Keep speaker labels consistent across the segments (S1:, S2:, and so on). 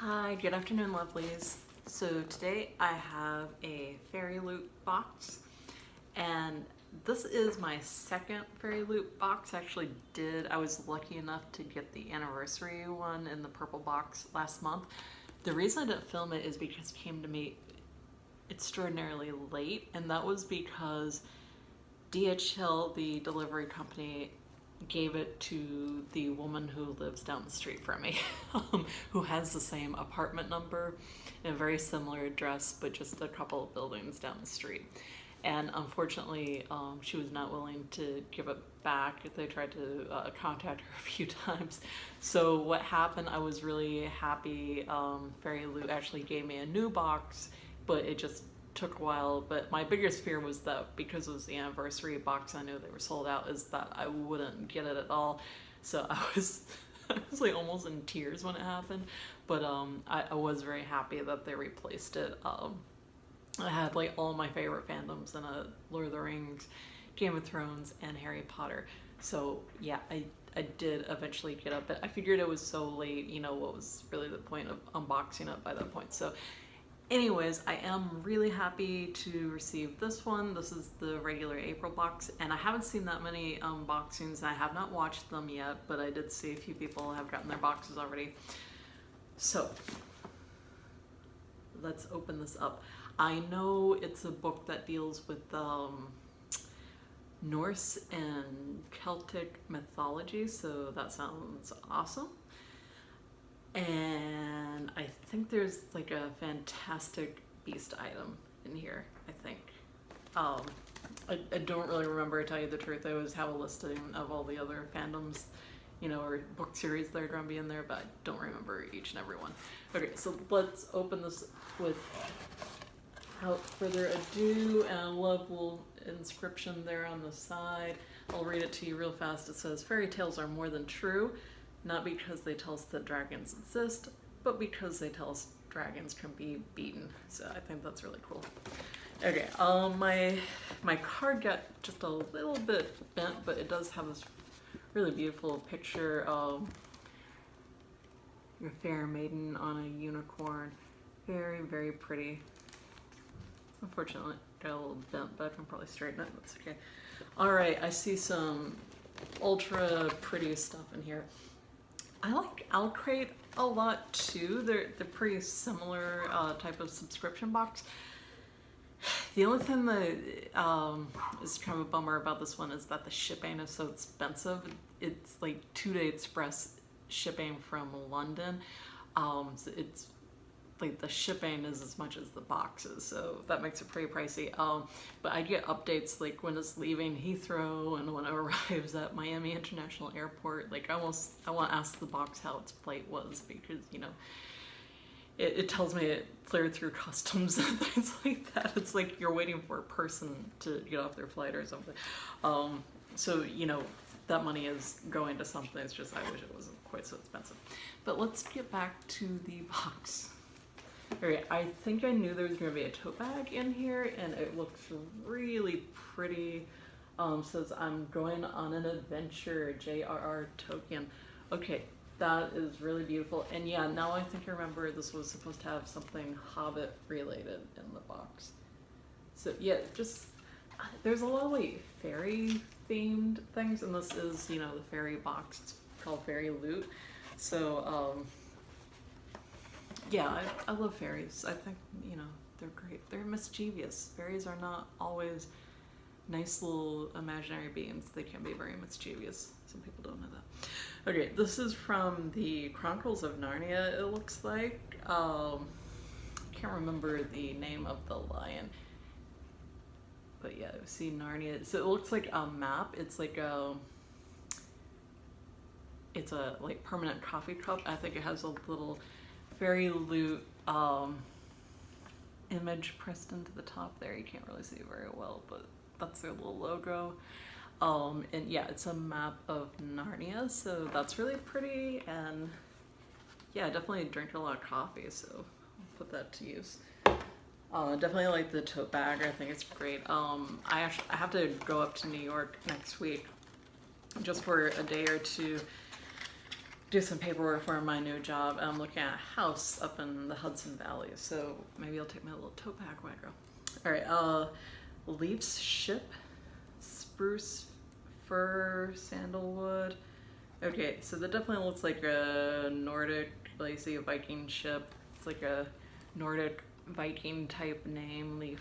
S1: Hi, good afternoon, lovelies. So today I have a FairyLoot box, and this is my second FairyLoot box. I was lucky enough to get the anniversary one in the purple box last month. The reason I didn't film it is because it came to me extraordinarily late, and that was because DHL, the delivery company, gave it to the woman who lives down the street from me, who has the same apartment number and a very similar address, but just a couple of buildings down the street. And unfortunately, she was not willing to give it back. They tried to contact her a few times. So what happened, I was really happy. FairyLoot actually gave me a new box, but it just took a while. But my biggest fear was that because it was the anniversary box, I knew they were sold out, is that I wouldn't get it at all. So I was like almost in tears when it happened. But I was very happy that they replaced it. I had like all my favorite fandoms in a Lord of the Rings, Game of Thrones, and Harry Potter. So yeah, I did eventually get up, but I figured it was so late, what was really the point of unboxing it by that point. So anyways, I am really happy to receive this one. This is the regular April box, and I haven't seen that many unboxings. I have not watched them yet, but I did see a few people have gotten their boxes already. So let's open this up. I know it's a book that deals with Norse and Celtic mythology, so that sounds awesome. And I think there's like a fantastic beast item in here, I think. I don't really remember, to tell you the truth. I always have a listing of all the other fandoms, or book series that are going to be in there, but I don't remember each and every one. Okay, so let's open this without further ado, and I love a little inscription there on the side. I'll read it to you real fast. It says, "Fairy tales are more than true, not because they tell us that dragons exist, but because they tell us dragons can be beaten." So I think that's really cool. Okay, my card got just a little bit bent, but it does have this really beautiful picture of your fair maiden on a unicorn. Very, very pretty. Unfortunately, got a little bent, but I can probably straighten it. That's okay. All right, I see some ultra pretty stuff in here. I like Owlcrate a lot too. They're pretty similar type of subscription box. The only thing that is kind of a bummer about this one is that the shipping is so expensive. It's like 2-day express shipping from London. So it's like the shipping is as much as the boxes, so that makes it pretty pricey. But I get updates like when it's leaving Heathrow and when it arrives at Miami International Airport. Like I want to ask the box how its flight was, because it tells me it cleared through customs and things like that. It's like you're waiting for a person to get off their flight or something. So that money is going to something. It's just I wish it wasn't quite so expensive. But let's get back to the box. Alright, I think I knew there was going to be a tote bag in here, and it looks really pretty. Says, "I'm going on an adventure, J.R.R. Tolkien." Okay, that is really beautiful. And yeah, now I think I remember this was supposed to have something Hobbit related in the box. So yeah, just, there's a lot of like fairy themed things, and this is, the fairy box. It's called FairyLoot. So, yeah, I love fairies. I think, they're great. They're mischievous. Fairies are not always nice little imaginary beings. They can be very mischievous. Some people don't know that. Okay, this is from the Chronicles of Narnia, it looks like. I can't remember the name of the lion. But yeah, see Narnia. So it looks like a map. It's like it's a like permanent coffee cup. I think it has a little FairyLoot image pressed into the top there. You can't really see it very well, but that's their little logo. And yeah, it's a map of Narnia, so that's really pretty. And yeah, I definitely drink a lot of coffee, so I'll put that to use. Definitely like the tote bag. I think it's great. I have to go up to New York next week just for a day or two do some paperwork for my new job. I'm looking at a house up in the Hudson Valley, so maybe I'll take my little tote bag when I go. All right, Leaf's ship, spruce, fir, sandalwood. Okay, so that definitely looks like a Nordic, like see a Viking ship. It's like a Nordic Viking type name, Leaf.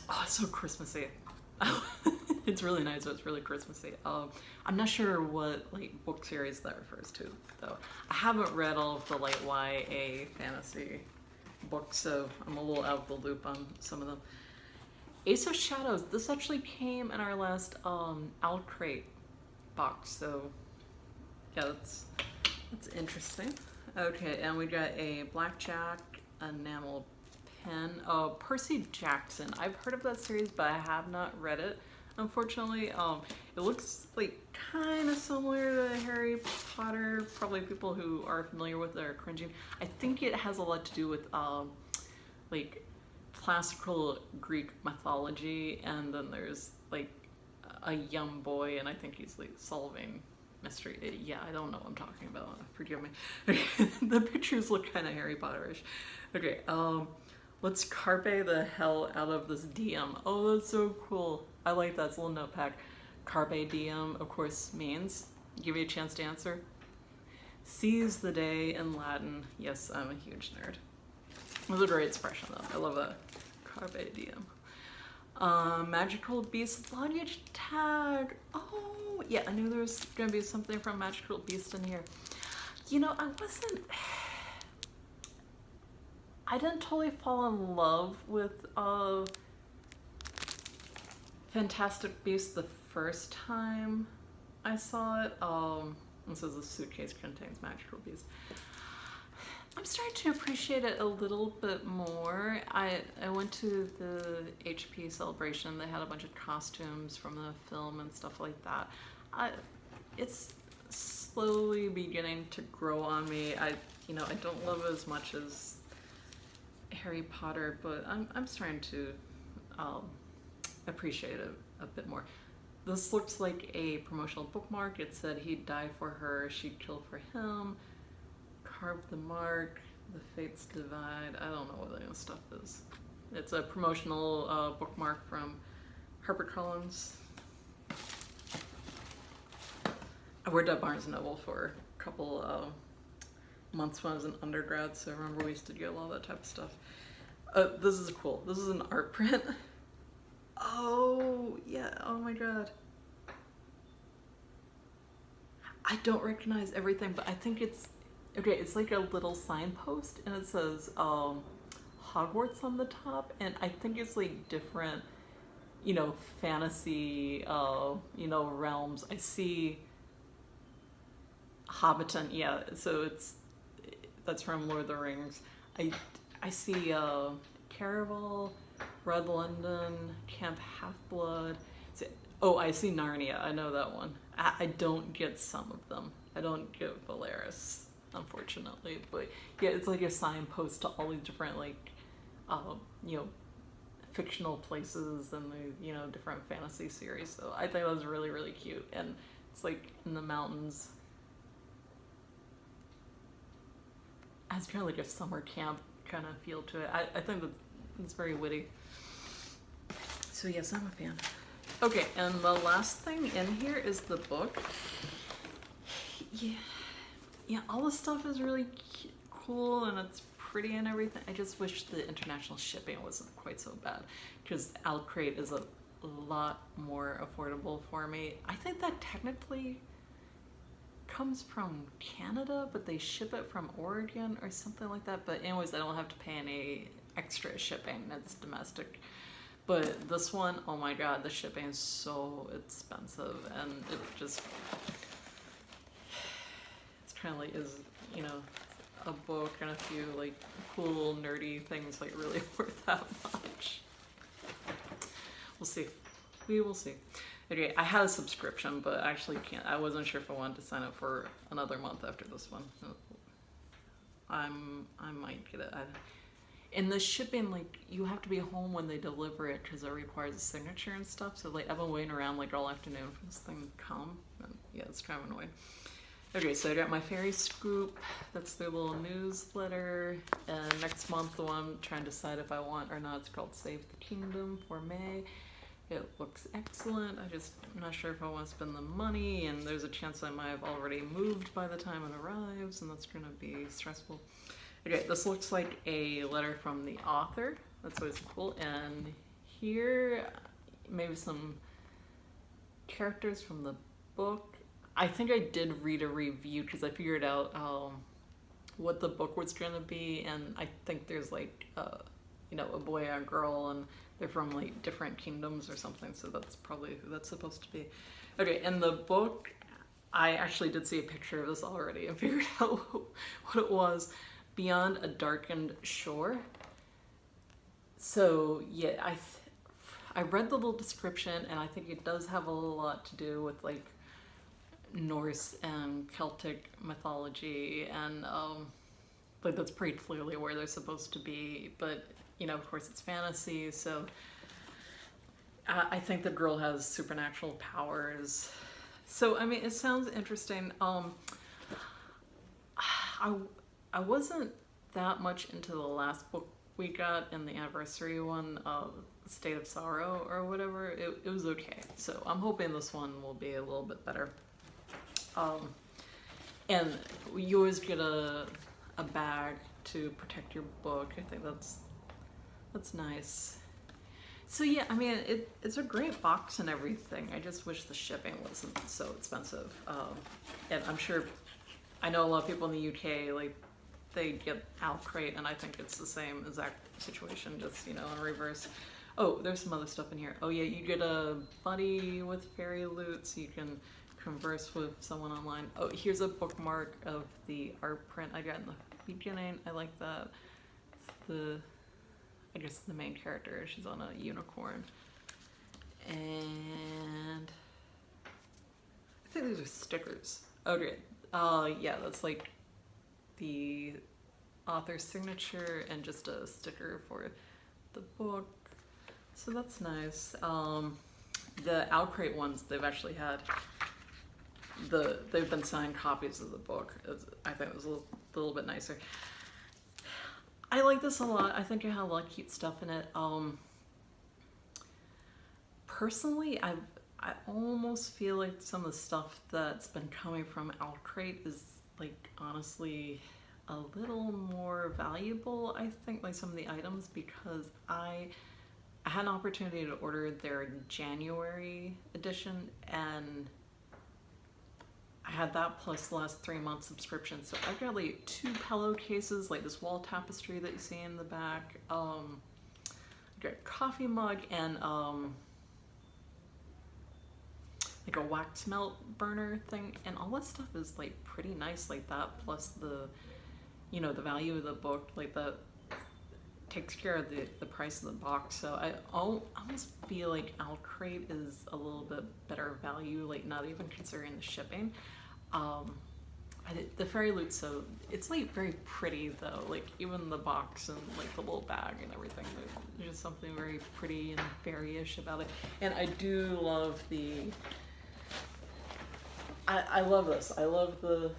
S1: Oh, it's so Christmassy. It's really nice, but it's really Christmassy. I'm not sure what like book series that refers to, though. I haven't read all of the like YA fantasy books, so I'm a little out of the loop on some of them. Ace of Shadows. This actually came in our last Crate box, so yeah, that's interesting. Okay, and we got a blackjack enamel pen. Percy Jackson. I've heard of that series, but I have not read it, unfortunately. It looks like kind of similar to Harry Potter. Probably people who are familiar with it are cringing. I think it has a lot to do with like classical Greek mythology, and then there's like a young boy, and I think he's like solving mystery. Yeah, I don't know what I'm talking about. Forgive me. The pictures look kind of Harry Potterish. Okay, let's carpe the hell out of this DM. Oh, that's so cool. I like that. It's a little note pack. Carpe diem, of course, means, give you a chance to answer, seize the day in Latin. Yes, I'm a huge nerd. It was a great expression, though. I love that. Carpe diem. Magical Beast luggage tag. Oh, yeah, I knew there was going to be something from Magical Beast in here. You know, I didn't totally fall in love with Fantastic Beasts the first time I saw it. This is a suitcase contains Magical Beasts. I'm starting to appreciate it a little bit more. I went to the HP celebration. They had a bunch of costumes from the film and stuff like that. It's slowly beginning to grow on me. I don't love it as much as Harry Potter, but I'm starting to appreciate it a bit more. This looks like a promotional bookmark. It said he'd die for her, she'd kill for him. Carve the mark, the fates divide. I don't know what that stuff is. It's a promotional bookmark from HarperCollins. I worked at Barnes & Noble for a couple months when I was an undergrad, so I remember we used to get a lot of that type of stuff. This is cool. This is an art print. Oh, yeah. Oh my god. I don't recognize everything, but I think it's okay. It's like a little signpost, and it says Hogwarts on the top, and I think it's like different, fantasy, realms. I see Hobbiton, yeah. So that's from Lord of the Rings. I see Caraval, Red London, Camp Half-Blood. Oh, I see Narnia. I know that one. I don't get some of them. I don't get Valeris, unfortunately. But yeah, it's like a signpost to all these different fictional places and the different fantasy series. So I think that was really, really cute. And it's like in the mountains. It has kind of like a summer camp kind of feel to it. I think that it's very witty. So yes, I'm a fan. Okay, and the last thing in here is the book. Yeah, all the stuff is really cool and it's pretty and everything. I just wish the international shipping wasn't quite so bad, because Crate is a lot more affordable for me. I think that technically comes from Canada, but they ship it from Oregon or something like that. But anyways, I don't have to pay any extra shipping. It's domestic. But this one, oh my god, the shipping is so expensive, and it just, it's kind of like, is, a book and a few like cool nerdy things like really worth that much? We'll see. We will see. Okay, I had a subscription, but I actually can't. I wasn't sure if I wanted to sign up for another month after this one. I might get it. in the shipping, like, you have to be home when they deliver it because it requires a signature and stuff. So, like, I've been waiting around, like, all afternoon for this thing to come. And, yeah, it's kind of annoying. Okay, so I got my Fairy Scoop. That's their little newsletter. And next month, the one I'm trying to decide if I want or not, it's called Save the Kingdom for May. It looks excellent. I'm not sure if I want to spend the money, and there's a chance I might have already moved by the time it arrives, and that's going to be stressful. Okay, this looks like a letter from the author. That's always cool. And here, maybe some characters from the book. I think I did read a review because I figured out what the book was going to be, and I think there's like, you know, a boy and a girl, and they're from like different kingdoms or something, so that's probably who that's supposed to be. Okay, in the book, I actually did see a picture of this already and figured out what it was. Beyond a Darkened Shore. So yeah, I read the little description, and I think it does have a lot to do with like Norse and Celtic mythology, and like that's pretty clearly where they're supposed to be, but you know, of course it's fantasy, so I think the girl has supernatural powers. So I mean, it sounds interesting. I wasn't that much into the last book we got in the anniversary one, State of Sorrow or whatever. It was okay. So I'm hoping this one will be a little bit better. And you always get a bag to protect your book. I think that's nice. So yeah, I mean, it's a great box and everything. I just wish the shipping wasn't so expensive. And I'm sure, I know a lot of people in the UK, like, they get Crate, and I think it's the same exact situation, just, you know, in reverse. Oh, there's some other stuff in here. Oh yeah, you get a buddy with FairyLoot, so you can converse with someone online. Oh, here's a bookmark of the art print I got in the beginning. I like that. It's I guess the main character, she's on a unicorn. And I think these are stickers. Okay, yeah, that's like the author's signature and just a sticker for the book. So that's nice. The Crate ones, they've actually had they've been signed copies of the book. I think it was a little bit nicer. I like this a lot. I think it had a lot of cute stuff in it. Personally, I almost feel like some of the stuff that's been coming from Crate is like honestly a little more valuable, I think, like some of the items, because I had an opportunity to order their January edition, and I had that plus the last 3 months subscription. So I've got like 2 pillowcases, like this wall tapestry that you see in the back. I got a coffee mug and like a wax melt burner thing, and all that stuff is like pretty nice like that, plus the, you know, the value of the book, like that takes care of the price of the box. So I almost feel like Crate is a little bit better value, like not even considering the shipping. The FairyLoot, so it's like very pretty though, like even the box and like the little bag and everything, there's just something very pretty and fairy-ish about it. And I do love I love this. I love the,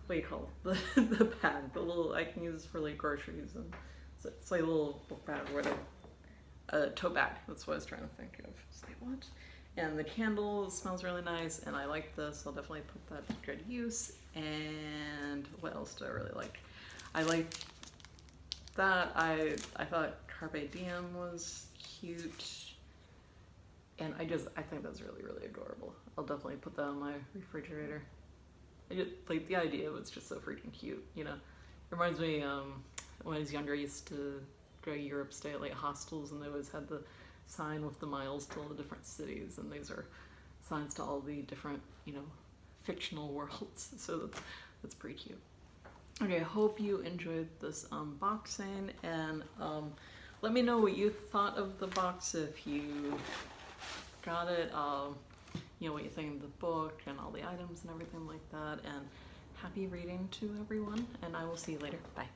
S1: what do you call it? The bag, the little, I can use this for like groceries, and it's like a little book bag, or a tote bag. That's what I was trying to think of. It's like, what? And the candle smells really nice, and I like this. I'll definitely put that to good use. And what else do I really like? I like that. I thought Carpe Diem was cute. And I think that's really, really adorable. I'll definitely put that on my refrigerator. Like, the idea was just so freaking cute, you know? It reminds me, when I was younger, I used to go to Europe, stay at like hostels, and they always had the sign with the miles to all the different cities, and these are signs to all the different, you know, fictional worlds. So that's pretty cute. Okay, I hope you enjoyed this unboxing, and let me know what you thought of the box if you got it, you know, what you think of the book and all the items and everything like that. And happy reading to everyone, and I will see you later. Bye.